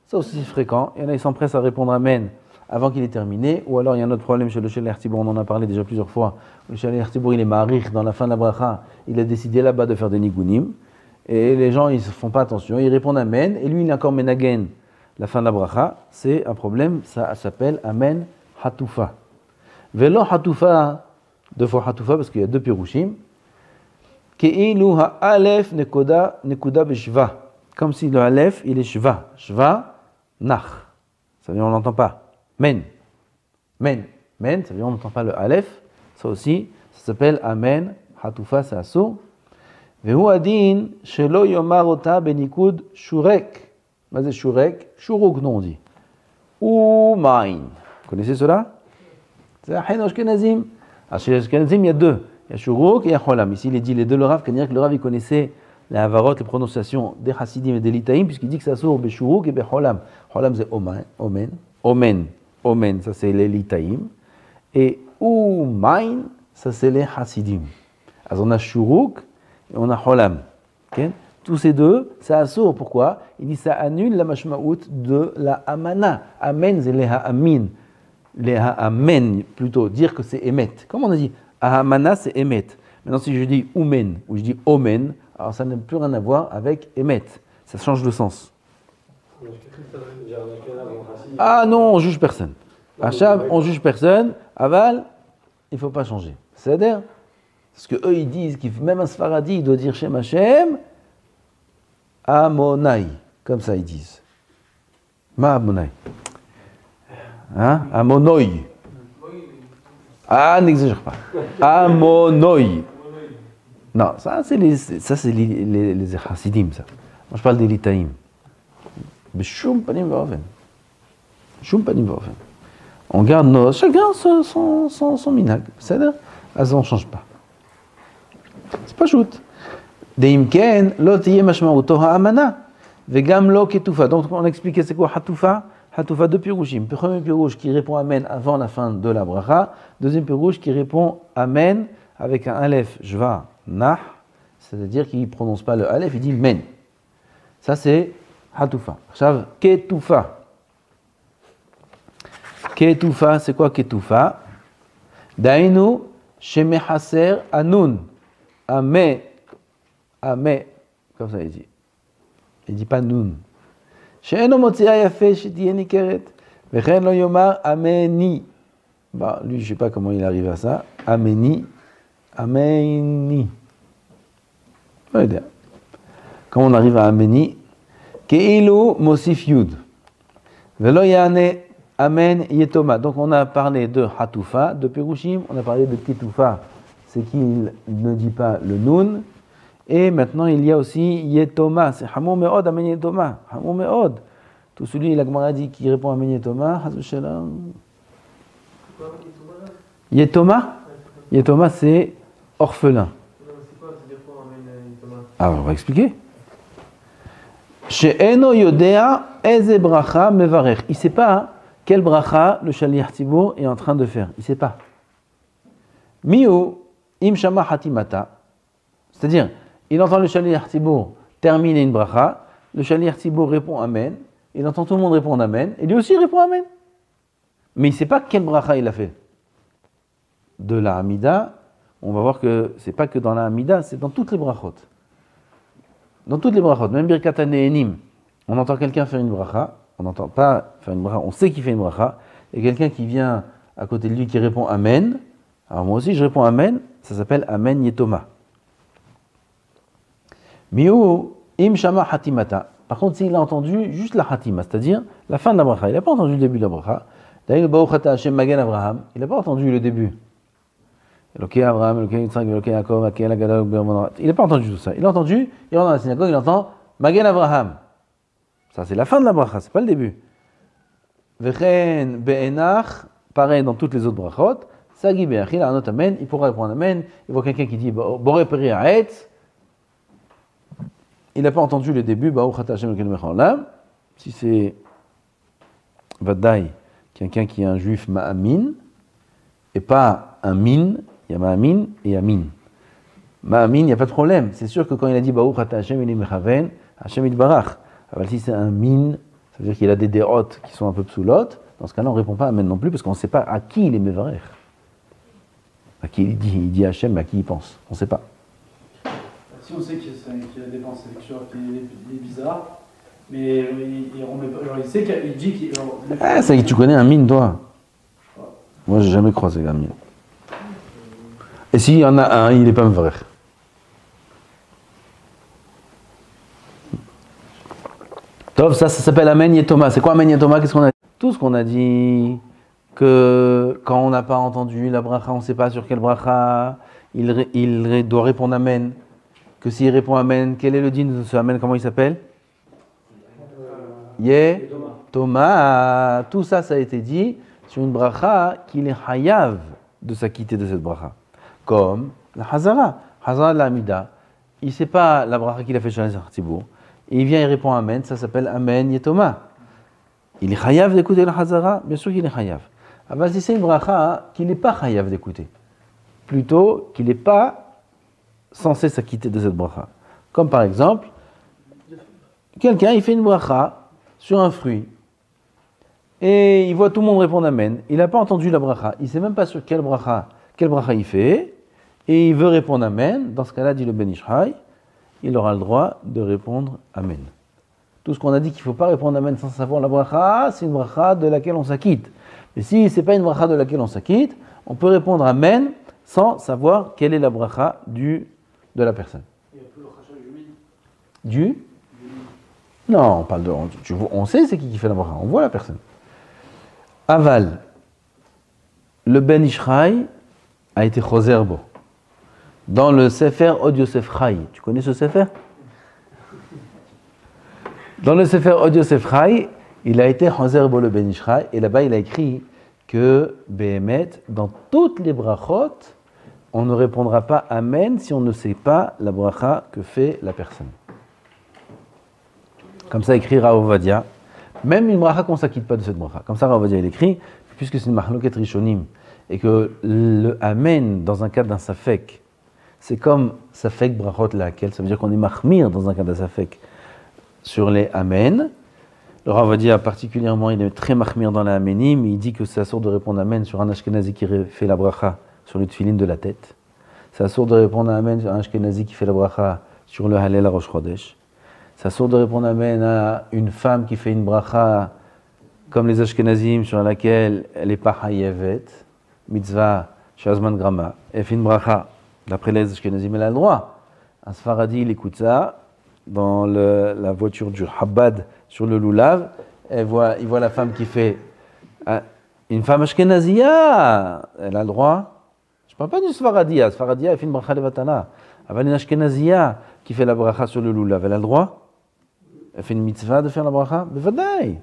Ça aussi c'est fréquent. Il y en a qui s'empressent à répondre Amen avant qu'il ait terminé. Ou alors il y a un autre problème chez le Shel Hertibor, on en a parlé déjà plusieurs fois. Le Shel Hertibor il est marich dans la fin de la bracha. Il a décidé là-bas de faire des nigunim. Et les gens ils ne font pas attention. Ils répondent Amen. Et lui il est encore menagen. La fin de la bracha, c'est un problème. Ça s'appelle Amen Hatufa. Velo Hatufa, deux fois Hatufa parce qu'il y a deux pirushim. Ke'ilu ha'alef nekuda b'shva. Comme si le Aleph, il est Shva. Shva, Nach. Ça veut dire on n'entend pas. Men. Ça veut dire on n'entend pas le Aleph. Ça aussi, ça s'appelle Amen. Hatufa, c'est assour. Vehu adin, shelo yomar ota benikud shurek. Mais c'est shurek. Shuruk, non, on dit. Ou main. Vous connaissez cela? C'est Ahin Ashkenazim. Chez Ashkenazim, il y a deux. Il y a shuruk et il y a cholam. Ici, il est dit les deux, le Rav, c'est-à-dire que le Rav, il connaissait les havarot, les prononciations des Hasidim et des Litaïm, puisqu'il dit que ça sort Beshuruk et Becholam. Cholam c'est Omen, ça c'est les Litaïm. Et Umain, ça c'est les Hasidim. Alors on a Shuruk et on a Cholam. Okay? Tous ces deux, ça assure. Pourquoi? Il dit ça annule la mashmaout de la Amana. Amen, c'est les Ha'amin. Les Ha'amen, plutôt, dire que c'est Emet. Comme on a dit, Ahamana c'est Emet. Maintenant si je dis Umen ou je dis Omen, alors ça n'a plus rien à voir avec Emet. Ça change de sens. Ah non, on juge personne. Achab, on juge personne. Aval, il ne faut pas changer. C'est-à-dire, parce que eux ils disent que même un Sfaradi il doit dire Shem Hashem, Amonai. Comme ça ils disent. Ma Amonai. Hein? Amonoi. Ah, n'exagère pas. Amonoi. Non, ça c'est les Hasidim, ça. Moi je parle des Litaïm. B'shum panim v'ofen. Shum panim v'ofen. On garde chacun son minag. C'est-à-dire, on ne change pas. C'est pas shoot. Deim ken, lo tiye mashma'uto ha'amana. Vegam lo ketufa. Donc on a expliqué c'est quoi Hatufa. Hatufa, deux pirouchim. Premier pirouche qui répond Amen avant la fin de la bracha. Deuxième pirouche qui répond Amen avec un Aleph, Jva, Nah. C'est-à-dire qu'il ne prononce pas le Aleph, il dit Men. Ça c'est Hatufa. Chav, Ketufa. Ketufa, c'est quoi Ketufa? Dainu, Shemehaser, Anun. Ame. Comme ça il dit. Il ne dit pas Nun. She'eno motzia yafe shetiye nikeret. Vechen lo yomar ameni. Bah, lui, je ne sais pas comment il arrive à ça. Ameni. Comment on arrive à Ameni? Keilu mosif yud. Velo yane amen yetoma. Donc on a parlé de Hatufa, de Perushim. On a parlé de Ketufa. C'est qu'il ne dit pas le Nun. Et maintenant il y a aussi Yetoma. C'est Hamou Me'od Amen Yetoma. Hamou Me'od. Tout celui, la Gemara dit, qui répond Amen Yetoma. Yetoma, c'est orphelin. Ah, on va expliquer. She'eno yodea eze bracha mevarech. Il ne sait pas quel bracha le Shaliach Tzibur est en train de faire. Il ne sait pas. Miu im shama hatimata. C'est-à-dire, il entend le Shaliach Tzibur terminer une bracha. Le Shaliach Tzibur répond Amen. Il entend tout le monde répondre Amen. Et lui aussi répond Amen. Mais il ne sait pas quel bracha il a fait. De la Hamida, on va voir que ce n'est pas que dans la Hamida, c'est dans toutes les brachot. dans toutes les brachot, même Birkat HaNe'enim, on entend quelqu'un faire une bracha, on n'entend pas faire une bracha, on sait qu'il fait une bracha, et quelqu'un qui vient à côté de lui qui répond Amen, alors moi aussi je réponds Amen, ça s'appelle Amen Yetoma. Miu im shama hatimata. Par contre, s'il a entendu juste la hatima, c'est-à-dire la fin de la bracha, il n'a pas entendu le début de la bracha, d'ailleurs, Baruch Ata Hashem Magen Abraham, il n'a pas entendu le début. Elokei Abraham, Elokei Yitzhak, Elokei Yaakov, Akel Agadol, il n'a pas entendu tout ça. Il a entendu, il rentre dans la synagogue, il entend Magen Abraham. Ça, c'est la fin de la bracha, c'est pas le début. Vechen Be'enach, pareil dans toutes les autres brachot, Sagi Be'achil, Anot Amen, il pourra répondre Amen. Il voit quelqu'un qui dit Boré Peri Ha'etz. Il n'a pas entendu le début, Baruch Ata Hashem Elokeinu Melech Haolam. Si c'est Vadaï, quelqu'un qui est un juif Ma'amin, et pas un min, il y a Ma'amin et Amin. Ma'amin, il n'y a pas de problème. C'est sûr que quand il a dit Baruch Ata Hashem Elokeinu Mechaven, Hashem Yitbarach. Alors si c'est un min, ça veut dire qu'il a des dérotes qui sont un peu psoulotes. Dans ce cas-là, on ne répond pas Amen non plus, parce qu'on ne sait pas à qui il est Mevarech. À qui il dit Hashem, mais à qui il pense. On ne sait pas. Si on sait qu'il a des pensées sexuelles, qu'il est bizarre, mais il sait qu'il dit qu'il... Ah, ça y est, tu connais un mine, toi? Moi, j'ai jamais croisé un mine. Et s'il y en a un, il n'est pas vrai. Tov, ça s'appelle Amen Yetoma. C'est quoi Amen Yetoma? Qu'est-ce qu'on a dit? Tout ce qu'on a dit, que quand on n'a pas entendu la bracha, on ne sait pas sur quelle bracha, il doit répondre Amen. Que s'il répond Amen, quel est le din de ce Amen? Comment il s'appelle? Thomas. Tout ça, ça a été dit sur une bracha qu'il est hayav de s'acquitter de cette bracha. Comme la Hazara. Hazara de la Hamida. Il ne sait pas la bracha qu'il a fait chez les Artibourg. Et il vient et répond Amen, ça s'appelle Amen Yetoma. Il est hayav d'écouter la Hazara? Bien sûr qu'il est hayav. Alors si c'est une bracha qu'il n'est pas hayav d'écouter. Plutôt qu'il n'est pas censé s'acquitter de cette bracha. Comme par exemple, quelqu'un il fait une bracha sur un fruit et il voit tout le monde répondre Amen. Il n'a pas entendu la bracha, il ne sait même pas sur quelle bracha il fait et il veut répondre Amen. Dans ce cas-là, dit le Ben Ishraï, il aura le droit de répondre Amen. Tout ce qu'on a dit qu'il ne faut pas répondre Amen sans savoir la bracha, c'est une bracha de laquelle on s'acquitte. Mais si ce n'est pas une bracha de laquelle on s'acquitte, on peut répondre Amen sans savoir quelle est la bracha de la personne. Il n'y a plus le rachat Du Non, on parle de. On sait c'est qui fait la bracha, on voit la personne. Aval, le Ben Ishraï a été Choserbo. Dans le Sefer Od Yosef Chai. Tu connais ce Sefer? Dans le Sefer Od Yosef Chai, il a été Choserbo le Ben Ishraï, et là-bas il a écrit que Behemet, dans toutes les brachot, on ne répondra pas Amen si on ne sait pas la bracha que fait la personne. Comme ça écrit Rav Ovadia. Même une bracha qu'on ne s'acquitte pas de cette bracha. Comme ça Rav Ovadia il écrit, puisque c'est une mahloket rishonim, et que le Amen dans un cas d'un safek, c'est comme safek brachot laquelle, ça veut dire qu'on est mahmir dans un cas d'un safek sur les Amen. Le Rav Ovadia particulièrement, il est très mahmir dans les Amenim, il dit que c'est assourd de répondre Amen sur un ashkenazi qui fait la bracha sur le tefilin de la tête. C'est assourd de répondre Amen à un ashkenazi qui fait la bracha sur le halel à Rosh Chodesh. C'est assourd de répondre Amen à une femme qui fait une bracha comme les ashkenazim sur laquelle elle n'est pas hayevet, mitzvah, shazman grama. Elle fait une bracha, d'après les ashkenazim, elle a le droit. Un sfaradi, il écoute ça dans la voiture du Chabad sur le Lulav. Il voit la femme qui fait une femme ashkenazia, elle a le droit. Je ne parle pas du Sfaradia. Sfaradia, elle fait une bracha levatana. Avec une Ashkenazia qui fait la bracha sur le Lulav, elle a le droit? Elle fait une mitzvah de faire la bracha? Bevadaï.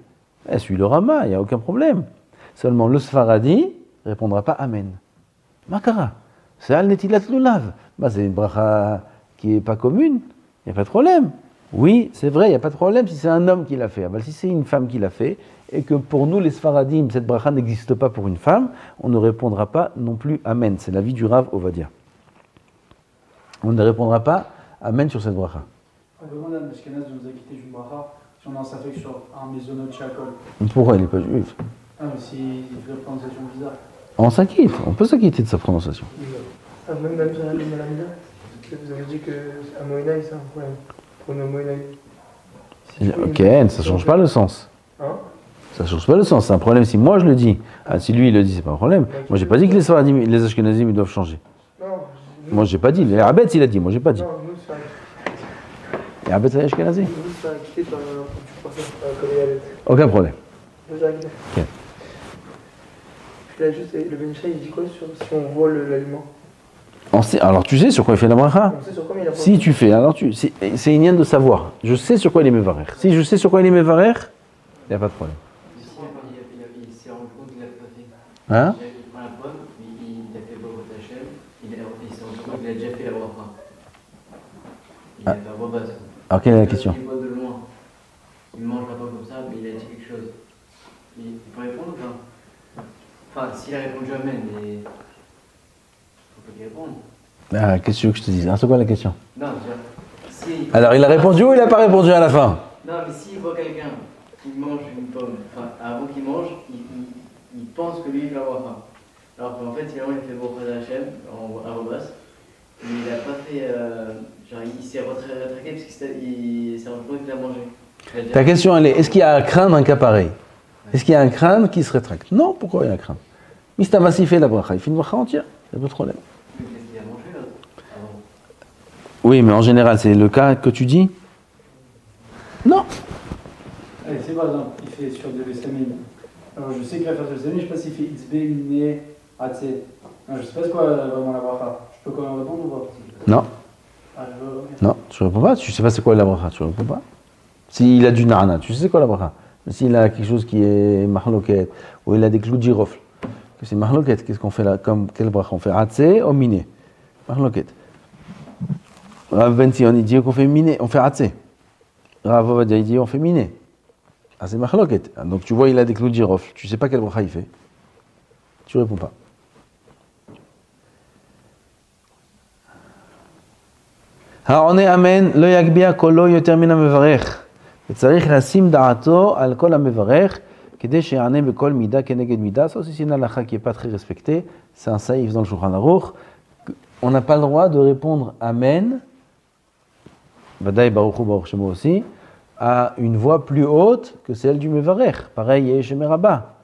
Elle suit le Rama, il n'y a aucun problème. Seulement, le Sfaradi ne répondra pas Amen. Makara. C'est al-netilat lulav. C'est une bracha qui n'est pas commune. Il n'y a pas de problème. Oui, c'est vrai, il n'y a pas de problème si c'est un homme qui l'a fait. Si c'est une femme qui l'a fait, et que pour nous, les Sfaradim, cette bracha n'existe pas pour une femme, on ne répondra pas non plus Amen. C'est l'avis du Rav Ovadia. On ne répondra pas Amen sur cette bracha. On demande à Ashkenaz de nous acquitter d'une bracha si on en s'affecte sur un maisonnot chakol. Pourquoi il n'est pas juif? Ah, mais s'il fait la prononciation bizarre. On s'acquitte, on peut s'acquitter de sa prononciation. Même sur la Malamida, vous avez dit qu'à Moïna, c'est un problème. pour une moyenne. Ok, ça ne change pas le sens. Hein? Ça ne change pas le sens. C'est un problème si moi je le dis. Ah, si lui il le dit, c'est pas un problème. Moi j'ai pas dit que les Sfaradim, les Ashkenazim ils doivent changer. Non. Moi j'ai pas dit. Les Abetz il a dit, moi j'ai pas dit. Non, nous, c'est Les Abetz et les Ashkenazim. nous, c'est quitté par du procès comme il y avait. Aucun problème. Ok. Là, juste, le Benishai, il dit quoi si on voit l'aliment? Alors tu sais sur quoi il fait la bracha? On sait sur quoi il a pas. Si tu fais, alors c'est une de savoir. Je sais sur quoi il est mevarer. Si je sais sur quoi il est mevarer, il n'y a pas de problème. Il s'est rendu compte qu'il n'avait pas fait. Hein? Il prend la pomme, il a fait Baruch Hashem, il s'est rendu compte qu'il a déjà fait la bracha. Il a fait la base. Alors quelle est la question? Il voit de loin. Il mange la pomme comme ça, mais il a dit quelque chose. Il peut répondre ou pas? Enfin, s'il a répondu Amen, mais. Faut pas qu'il réponde. Ah, qu'est-ce que tu veux que je te dise? C'est quoi la question? Non, je veux dire, si. Alors il a répondu ou il n'a pas répondu à la fin? Non, mais s'il voit quelqu'un qui mange une pomme, enfin, avant qu'il mange, il pense que lui, il va avoir faim. Alors qu'en fait, finalement, il fait Baruch Hashem à Robas, mais il n'a pas fait. Genre, il s'est retraqué parce qu'il s'est rendu compte qu'il a mangé. Ta question elle est, est-ce qu'il y a à craindre un cas pareil? Est-ce qu'il y a un craindre qui se rétracte? Non, pourquoi il y a un craindre? Mistava s'il fait la bracha, il fait une bracha entière, il n'y a pas de problème. Qu'est-ce qu'il a mangé là avant? Oui, mais en général, c'est le cas que tu dis? Non. Allez, c'est par exemple, il fait sur de l'Estamine. Alors je sais qu'il va faire sur l'Estamine, je ne sais pas s'il fait Itzbe, Mine, Atse. Je ne sais pas c'est quoi vraiment la bracha. Je peux quand même répondre ou pas? Non. Ah, je veux... Non, tu réponds pas, tu sais pas c'est quoi la bracha, tu réponds pas. S'il a du na'ana, tu sais c'est quoi la bracha. Mais s'il a quelque chose qui est mahloket, ou il a des clous de girofle, que c'est mahloket, qu'est-ce qu'on fait là? Comme quelle bracha? On fait atse ou miné? Mahloket. Rav Ben Sion, il dit qu'on fait miné, on fait atse. Rav Ovadia, il dit on fait miné. Ah, c'est mahloket. Donc tu vois, il a des clous de girofle, tu sais pas quelle bracha il fait. Tu réponds pas. העונה אמן לא יגביה קולו יותר מן המברך וצריך לשים דעתו על כל המברך כדי שיענה בכל מידה כנגד מידה. Ça aussi c'est une halakha qui n'est pas très respectée, c'est un saïf dans le Shulchan Aruch. On n'a pas le droit de répondre Amen, Vadaï Baruch Hu Baruch Shemo aussi, à une voix plus haute que celle du mevarech. Pareil, Yesh Meraba.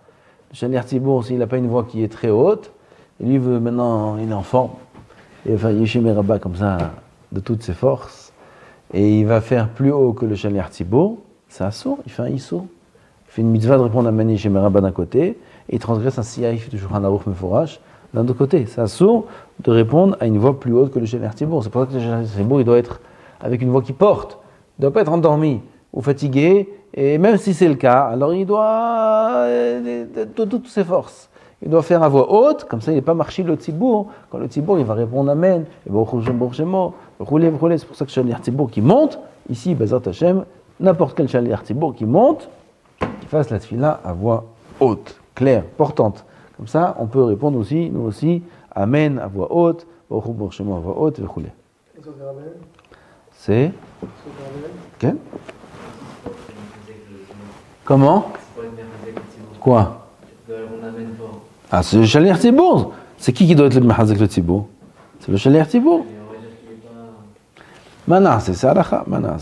Le Shaliach Tzibour, s'il n'a pas une voix qui est très haute, lui veut maintenant, il est en forme, il va faire Yesh Meraba comme ça, de toutes ses forces, et il va faire plus haut que le Shaliach Tzibour, c'est un sourd, il fait un issour. Il fait une mitzvah de répondre à Mani chez Merabah d'un côté, et il transgresse un siyaïf de Shulchan Aruch Meforash d'un autre côté. C'est un sourd de répondre à une voix plus haute que le Shaliach Tzibour. C'est pour ça que le Shaliach Tzibour, il doit être avec une voix qui porte, il ne doit pas être endormi ou fatigué, et même si c'est le cas, alors il doit de toutes ses forces. Il doit faire à voix haute, comme ça il n'est pas marché le Tzibour. Quand le Tzibour il va répondre Amen, et c'est pour ça que Shaliach Tzibour qui monte, ici, Bezat Hashem, n'importe quel Shaliach Tzibour qui monte, qui fasse la tefila à voix haute, claire, portante. Comme ça, on peut répondre aussi, nous aussi, Amen à voix haute, Baruch Shemo à voix haute, c'est. Ok. Comment? Quoi? Ah, c'est le Shaliach Tzibour. C'est qui doit être le Mehazek le Tzibour? C'est le Shaliach Tzibour. Mana, c'est ça, Mana.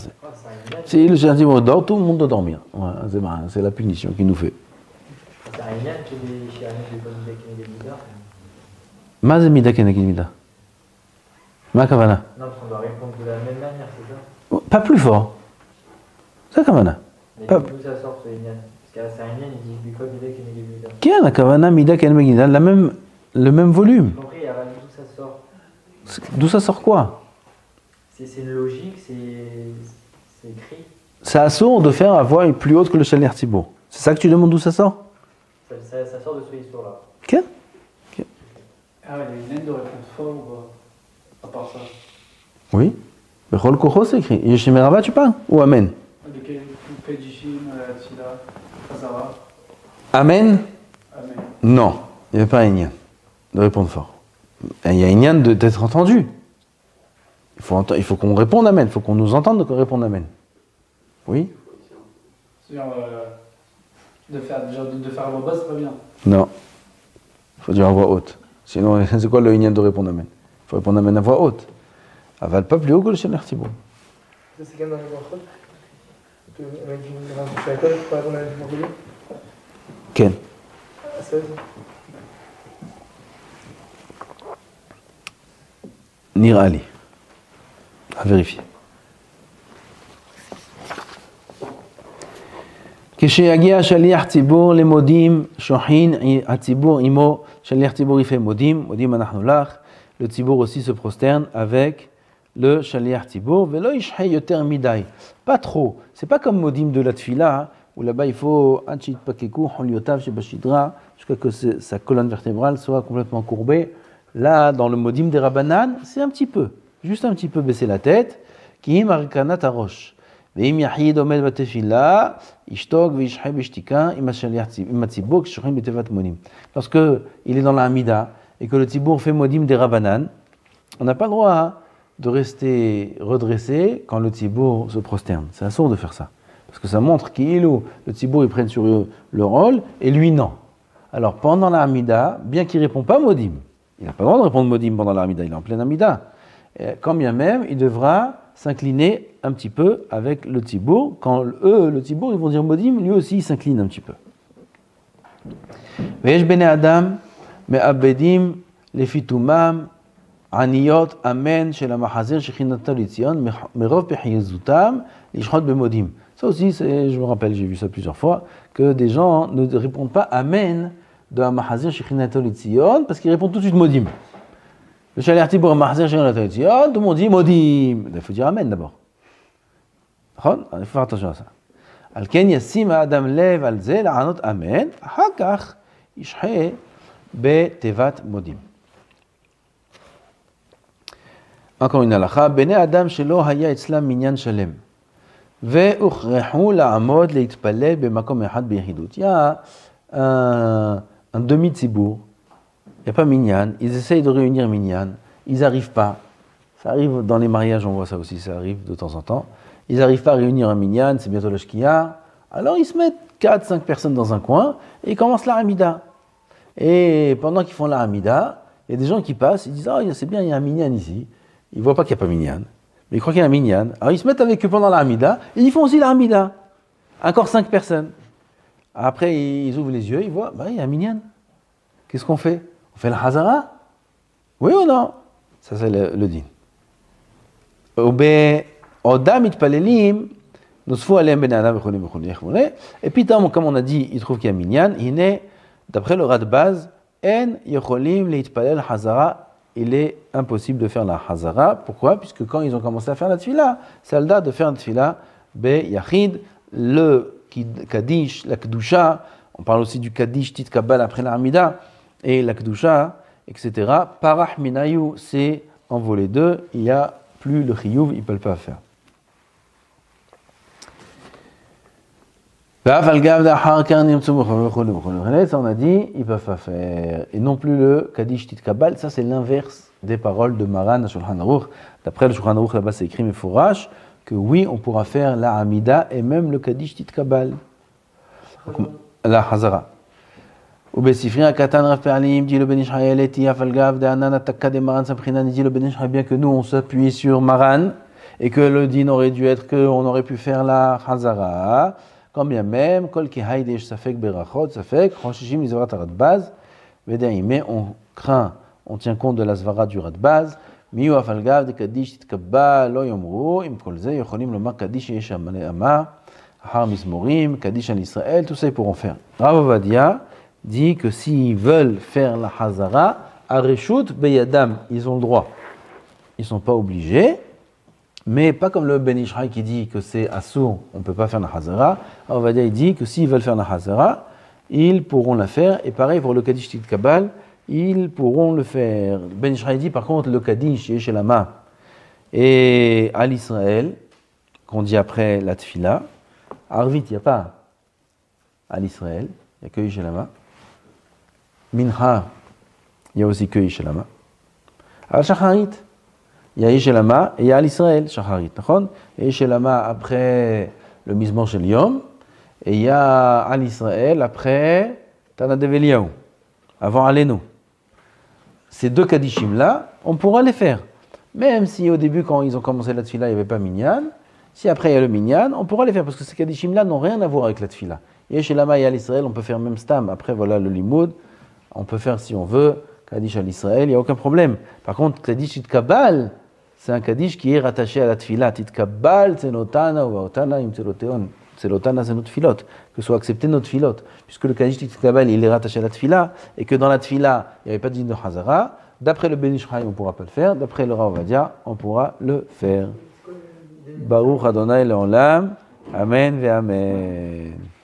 Si le Shaliach Tzibour dort, tout le monde doit dormir. Ouais, c'est la punition qu'il nous fait. Ma zemida keneged mida. Ma kavana. Non, parce qu'on doit répondre de la même manière, c'est ça? Pas plus fort. C'est kavana. Mais d'où ça sort ce Inyan? Parce qu'à Inyan, il dit Bikol Mida Keneged Mida. Quelle la kavana mida keneged mida, le même volume. J'ai compris, Avan, d'où ça sort? D'où ça sort quoi? C'est une logique, c'est écrit. C'est assourd de faire à voix plus haute que le Shaliach Tzibour. C'est ça que tu demandes d'où ça sort? Ça sort de ce histoire-là. Quel? Ah ouais, il y a une aide de répondre fort ou pas? À part ça. Oui. Bechol Kocho, c'est écrit. Yesh Merabah, tu parles? Ou Amen? De quel Pedishim, Tfila, Chazara? Amen? Amen. Non. Il n'y avait pas un Inyan de répondre fort. Il y a un Inyan d'être entendu. Il faut qu'on réponde Amen. Il faut qu'on nous entende qu'on réponde Amen. Oui? C'est-à-dire, de faire la voix basse, c'est pas bien. Non. Il faut dire à voix haute. Sinon, c'est quoi le Inyan de répondre Amen? Il faut répondre Amen à voix haute. Aval pas plus haut que le Shaliach Tzibour. Ça, c'est quand même dans les brachot. On a dit une rencontre à l'école, par exemple, on a dit Montpellier. Ken. Ah, ça, Nir Ali. À vérifier. כשיגיע שליח ציבור למודים, שוכין הציבור עמו, שליח ציבור יפה מודים, מודים אנחנו לך, le ציבור aussi se prosterne avec le שליח ציבור, ולא ישחה יותר מדי, pas trop, c'est pas comme modim de la tfila, où là-bas il faut עד שיתפקקו חוליותיו שבשדרה, jusqu'à que sa colonne vertébrale soit complètement courbée. Là, dans le modim des Rabbanan, c'est un petit peu, juste un petit peu baisser la tête, qui im arkanat harosh. ואם יחיד עומד בתפילה, ישתוק וישחה בשתיקה עם הציבור כששוכן בתיבת מודים. Lorsque il est dans la Hamida et que le ציבור fait modim des Rabbanan, on n'a pas le droit de rester redressé quand le ציבור se prosterne. C'est assourd de faire ça. Parce que ça montre le ציבור ils prennent sur eux le rôle et lui non. Alors pendant la Hamida, bien qu'il ne répond pas modim, il n'a pas le droit de répondre modim pendant la Hamida, il est en pleine Hamida. Quand bien même, il devra s'incliner un petit peu avec le tzibur. Quand eux, le tzibur, ils vont dire modim, lui aussi il s'incline un petit peu. ויש בני אדם מאבדים לפי תומם עניות אמן של המחזיר שכינתו לציון מרוב בחיזותם לשחוט במודים. Ça aussi, je me rappelle, j'ai vu ça plusieurs fois, que des gens ne répondent pas amen de המחזיר שכינתו לציון parce qu'ils répondent tout de suite modim. Le shaliach tzibur mahzer shel Tzion, tout le monde dit modim. Il faut dire amen d'abord. Il faut faire attention à ça. Al ken yasim adam lev al ze la'anot amen, אחר כך ישחה בתיבת modim. Encore une halakha, בני אדם שלא היה אצלם מניין שלם, והוכרחו לעמוד להתפלל במקום אחד ביחידות. Il y a un demi-tzibur. Il n'y a pas minyan, ils essayent de réunir minyan, ils n'arrivent pas. Ça arrive dans les mariages, on voit ça aussi, ça arrive de temps en temps. Ils n'arrivent pas à réunir un minyan, c'est bientôt le shkia. Alors ils se mettent 4-5 personnes dans un coin et ils commencent la hamida. Et pendant qu'ils font la hamida, il y a des gens qui passent, ils disent « Ah, c'est bien, il y a un minyan ici. » Ils ne voient pas qu'il n'y a pas minyan, mais ils croient qu'il y a un minyan. Alors ils se mettent avec eux pendant la hamida et ils font aussi la hamida. Encore 5 personnes. Après, ils ouvrent les yeux, ils voient « il y a un minyan. Qu'est-ce qu'on fait ? On fait la hazara? Oui ou non? Ça c'est le din. Et puis comme on a dit, il trouve qu'il y a minyan, d'après le Radbaz, il est impossible de faire la hazara. Pourquoi? Puisque quand ils ont commencé à faire la tfila, c'est le de faire la tfila be yachid, le kaddish, la kedusha, on parle aussi du kaddish tit kabal après la hamida, et la Kedusha, etc. Parah Minayu, c'est envolé d'eux, il n'y a plus le Chiyuv, ils ne peuvent pas faire. Ça, on a dit, ils ne peuvent pas faire. Et non plus le Kaddish Tit Kabal, ça c'est l'inverse des paroles de Maran à Shulchan Aruch. D'après le Shulchan Aruch, là-bas c'est écrit Mefourash, que oui, on pourra faire la Hamida et même le Kaddish Tit Kabal. La Hazara. ובספרי הקטן רב פעלים, dit le Ben Ishraï, Leti Afalgav, Danan, Ataka de Maran, Samprinan, dit le Ben Ishraï, bien que nous on s'appuie sur Maran et que le din aurait dû être qu'on aurait pu faire la Hazara, quand bien même, Kol ki Haydesh Safek Berachot, Safek, Roshishim Izvarat Radbaz, Vedaïme, on craint, on tient compte de la Zvara du Radbaz, Miu Afalgav, de Kaddish, Titkabba, Lo Yomru, Im Kolze, Yochonim, Lomar Kaddish, Yesham Ama, Har Mizmorim, Kaddish al Israël, tout ça ils pourront faire. Rav Ovadia dit que s'ils veulent faire la Hazara, Areshut Beyadam, ils ont le droit. Ils ne sont pas obligés, mais pas comme le Ben Ishraï qui dit que c'est assour, on ne peut pas faire la Hazara. Ovadia il dit que s'ils veulent faire la Hazara, ils pourront la faire, et pareil pour le Kaddish Tit Kabal, ils pourront le faire. Ben Ishraï dit par contre le Kaddish Yeshelama et Al Israël, qu'on dit après la Tfila, Arvit, il n'y a pas Al Israël, il n'y a que Yeshelama. Mincha, il y a aussi que Yeshelama. Al Shacharit, il y a Yeshelama et il y a Al Israël, Shacharit. Et Yeshelama après le Mizmor Shel Yom, et il y a Al Israël après Tana Develiaou, avant Alenu. Ces deux Kaddishim là, on pourra les faire. Même si au début, quand ils ont commencé la Tfila, il n'y avait pas Minyan, Si après il y a le minyan, on pourra les faire, parce que ces kadishim là n'ont rien à voir avec la tfila. Et chez Lama et à l'Israël, on peut faire même stam. Après, voilà le limoud, on peut faire si on veut, Kaddish à l'Israël, il n'y a aucun problème. Par contre, Kaddish Itkabal, c'est un Kaddish qui est rattaché à la tfila. Itkabal, c'est notana, ou vaotana, im tzeloteon. Tzelotana, c'est notre filote. Que soit accepté notre filote. Puisque le Kaddish Itkabal, il est rattaché à la tfila, et que dans la tfila, il n'y avait pas de din de Hazara. D'après le Ben Ish Chai, on ne pourra pas le faire. D'après le Rav Ovadia, on pourra le faire. Baruch Adonai Leolam. Amen ve Amen.